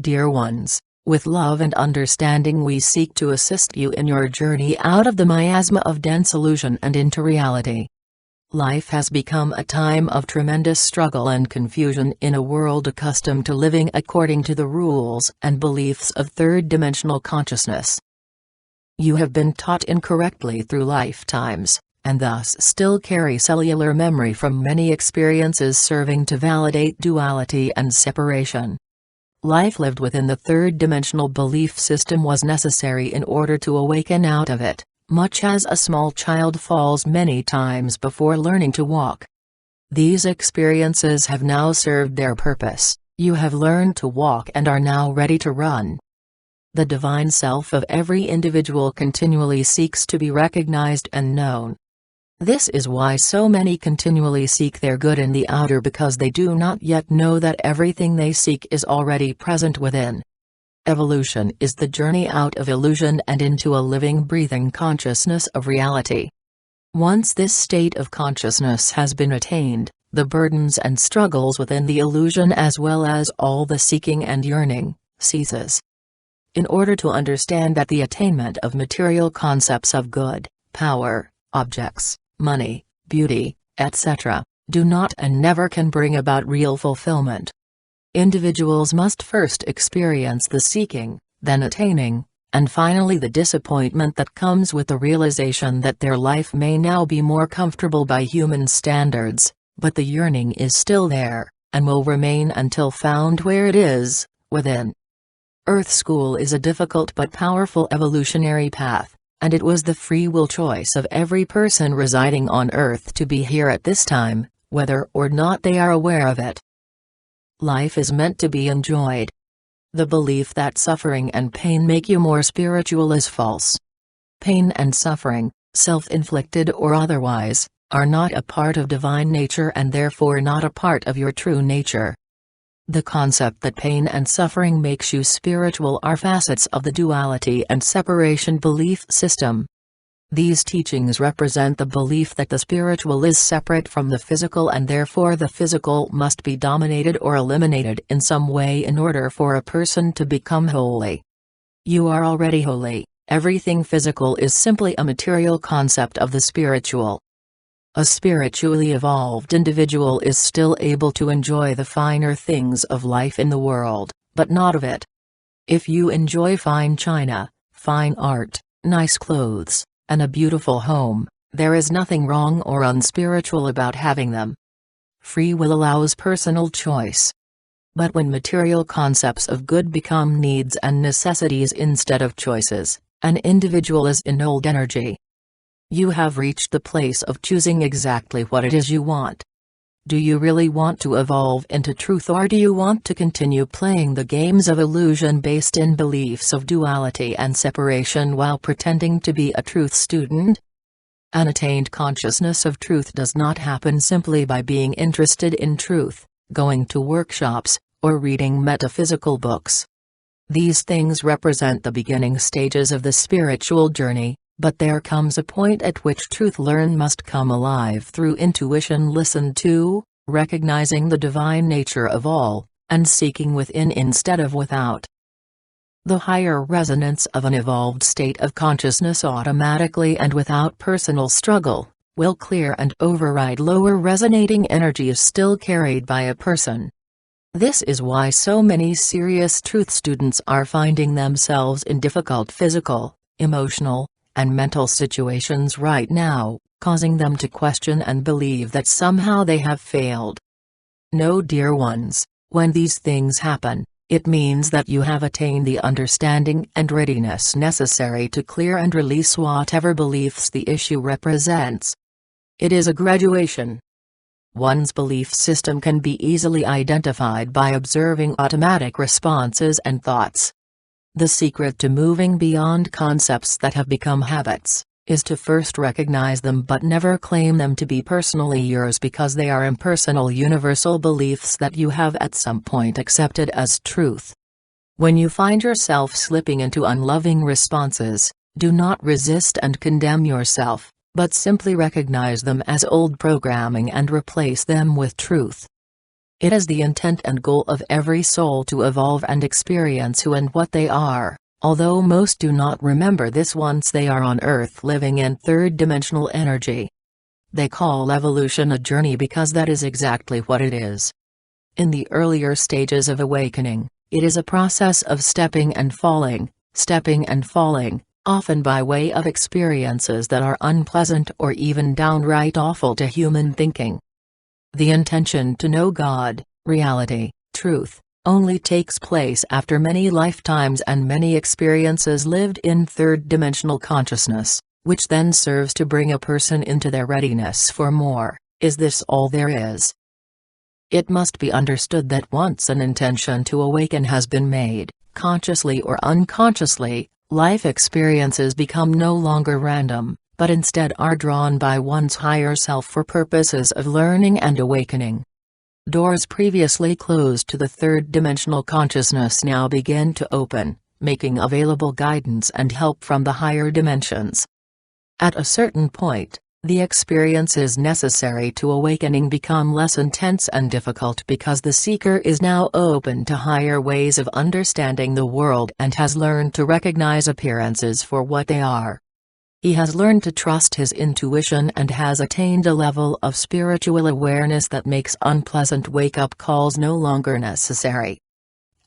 Dear ones, with love and understanding we seek to assist you in your journey out of the miasma of dense illusion and into reality. Life has become a time of tremendous struggle and confusion in a world accustomed to living according to the rules and beliefs of third-dimensional consciousness. You have been taught incorrectly through lifetimes, and thus still carry cellular memory from many experiences serving to validate duality and separation. Life lived within the third-dimensional belief system was necessary in order to awaken out of it, much as a small child falls many times before learning to walk. These experiences have now served their purpose. You have learned to walk and are now ready to run. The divine self of every individual continually seeks to be recognized and known. This is why so many continually seek their good in the outer, because they do not yet know that everything they seek is already present within. Evolution is the journey out of illusion and into a living, breathing consciousness of reality. Once this state of consciousness has been attained, the burdens and struggles within the illusion as well as all the seeking and yearning, ceases. In order to understand that the attainment of material concepts of good, power, objects, money, beauty, etc., do not and never can bring about real fulfillment. Individuals must first experience the seeking, then attaining, and finally the disappointment that comes with the realization that their life may now be more comfortable by human standards, but the yearning is still there, and will remain until found where it is, within. Earth School is a difficult but powerful evolutionary path, and it was the free will choice of every person residing on Earth to be here at this time, whether or not they are aware of it. Life is meant to be enjoyed. The belief that suffering and pain make you more spiritual is false. Pain and suffering, self-inflicted or otherwise, are not a part of divine nature and therefore not a part of your true nature. The concept that pain and suffering makes you spiritual are facets of the duality and separation belief system. These teachings represent the belief that the spiritual is separate from the physical and therefore the physical must be dominated or eliminated in some way in order for a person to become holy. You are already holy. Everything physical is simply a material concept of the spiritual. A spiritually evolved individual is still able to enjoy the finer things of life in the world, but not of it. If you enjoy fine china, fine art, nice clothes, and a beautiful home, there is nothing wrong or unspiritual about having them. Free will allows personal choice. But when material concepts of good become needs and necessities instead of choices, an individual is in old energy. You have reached the place of choosing exactly what it is you want. Do you really want to evolve into truth, or do you want to continue playing the games of illusion based in beliefs of duality and separation while pretending to be a truth student? An attained consciousness of truth does not happen simply by being interested in truth, going to workshops, or reading metaphysical books. These things represent the beginning stages of the spiritual journey. But there comes a point at which truth learned must come alive through intuition listened to, recognizing the divine nature of all, and seeking within instead of without. The higher resonance of an evolved state of consciousness automatically and without personal struggle, will clear and override lower resonating energies still carried by a person. This is why so many serious truth students are finding themselves in difficult physical, emotional, and mental situations right now, causing them to question and believe that somehow they have failed. No, dear ones, when these things happen, it means that you have attained the understanding and readiness necessary to clear and release whatever beliefs the issue represents. It is a graduation. One's belief system can be easily identified by observing automatic responses and thoughts. The secret to moving beyond concepts that have become habits, is to first recognize them but never claim them to be personally yours, because they are impersonal universal beliefs that you have at some point accepted as truth. When you find yourself slipping into unloving responses, do not resist and condemn yourself, but simply recognize them as old programming and replace them with truth. It is the intent and goal of every soul to evolve and experience who and what they are, although most do not remember this once they are on Earth living in third-dimensional energy. They call evolution a journey because that is exactly what it is. In the earlier stages of awakening, it is a process of stepping and falling, often by way of experiences that are unpleasant or even downright awful to human thinking. The intention to know God, reality, truth, only takes place after many lifetimes and many experiences lived in third-dimensional consciousness, which then serves to bring a person into their readiness for more. Is this all there is? It must be understood that once an intention to awaken has been made, consciously or unconsciously, life experiences become no longer random, but instead are drawn by one's higher self for purposes of learning and awakening. Doors previously closed to the third-dimensional consciousness now begin to open, making available guidance and help from the higher dimensions. At a certain point, the experiences necessary to awakening become less intense and difficult because the seeker is now open to higher ways of understanding the world and has learned to recognize appearances for what they are. He has learned to trust his intuition and has attained a level of spiritual awareness that makes unpleasant wake-up calls no longer necessary.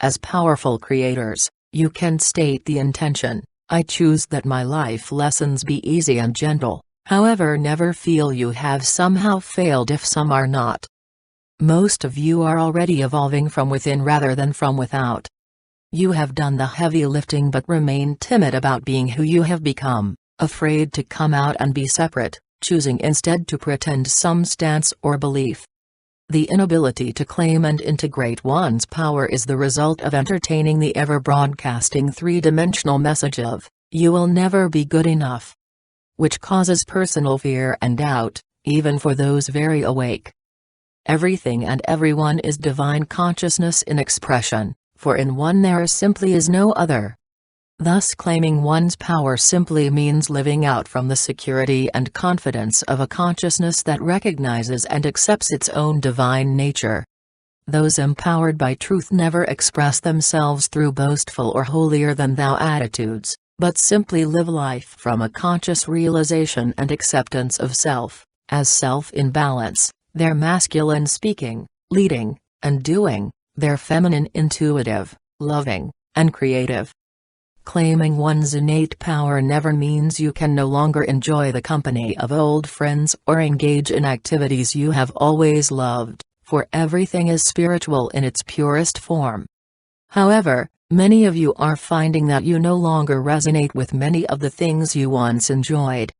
As powerful creators, you can state the intention, "I choose that my life lessons be easy and gentle," however never feel you have somehow failed if some are not. Most of you are already evolving from within rather than from without. You have done the heavy lifting but remain timid about being who you have become, afraid to come out and be separate, choosing instead to pretend some stance or belief. The inability to claim and integrate one's power is the result of entertaining the ever-broadcasting three-dimensional message of, "You will never be good enough," which causes personal fear and doubt, even for those very awake. Everything and everyone is divine consciousness in expression, for in one there simply is no other. Thus claiming one's power simply means living out from the security and confidence of a consciousness that recognizes and accepts its own divine nature. Those empowered by truth never express themselves through boastful or holier-than-thou attitudes, but simply live life from a conscious realization and acceptance of self, as self in balance, their masculine speaking, leading, and doing, their feminine intuitive, loving, and creative. Claiming one's innate power never means you can no longer enjoy the company of old friends or engage in activities you have always loved, for everything is spiritual in its purest form. However, many of you are finding that you no longer resonate with many of the things you once enjoyed.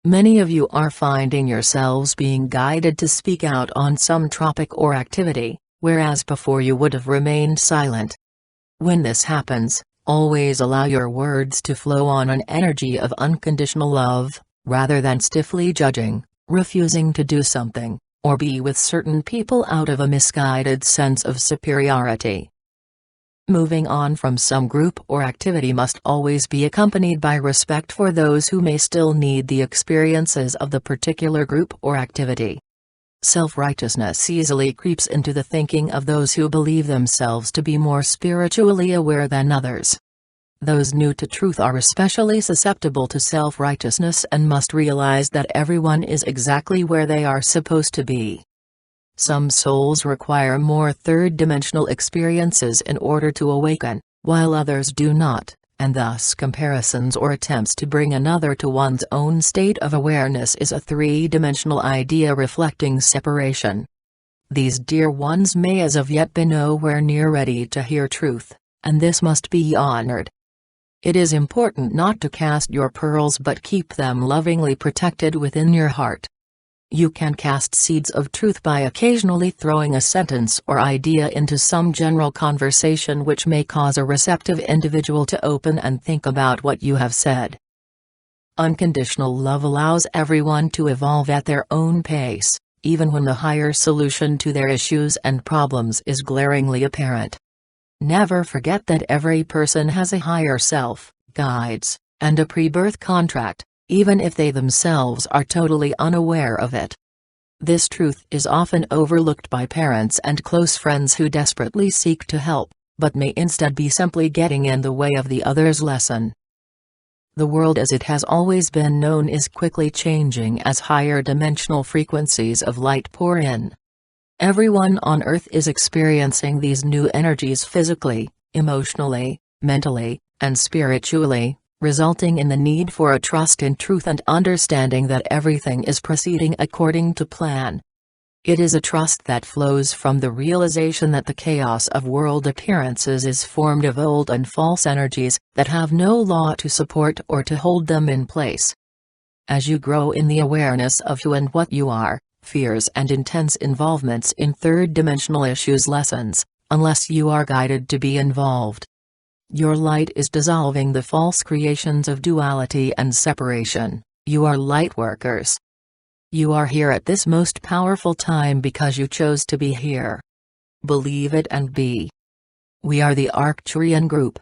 Many of you are finding yourselves being guided to speak out on some topic or activity, whereas before you would have remained silent. When this happens, always allow your words to flow on an energy of unconditional love, rather than stiffly judging, refusing to do something, or be with certain people out of a misguided sense of superiority. Moving on from some group or activity must always be accompanied by respect for those who may still need the experiences of the particular group or activity. Self-righteousness easily creeps into the thinking of those who believe themselves to be more spiritually aware than others. Those new to truth are especially susceptible to self-righteousness and must realize that everyone is exactly where they are supposed to be. Some souls require more third-dimensional experiences in order to awaken, while others do not, and thus comparisons or attempts to bring another to one's own state of awareness is a three-dimensional idea reflecting separation. These dear ones may as of yet be nowhere near ready to hear truth, and this must be honored. It is important not to cast your pearls but keep them lovingly protected within your heart. You can cast seeds of truth by occasionally throwing a sentence or idea into some general conversation which may cause a receptive individual to open and think about what you have said. Unconditional love allows everyone to evolve at their own pace, even when the higher solution to their issues and problems is glaringly apparent. Never forget that every person has a higher self, guides, and a pre-birth contract, even if they themselves are totally unaware of it. This truth is often overlooked by parents and close friends who desperately seek to help, but may instead be simply getting in the way of the other's lesson. The world as it has always been known is quickly changing as higher dimensional frequencies of light pour in. Everyone on Earth is experiencing these new energies physically, emotionally, mentally, and spiritually, resulting in the need for a trust in truth and understanding that everything is proceeding according to plan. It is a trust that flows from the realization that the chaos of world appearances is formed of old and false energies that have no law to support or to hold them in place. As you grow in the awareness of who and what you are, fears and intense involvements in third-dimensional issues lessens, unless you are guided to be involved. Your light is dissolving the false creations of duality and separation. You are lightworkers. You are here at this most powerful time because you chose to be here. Believe it and be. We are the Arcturian group.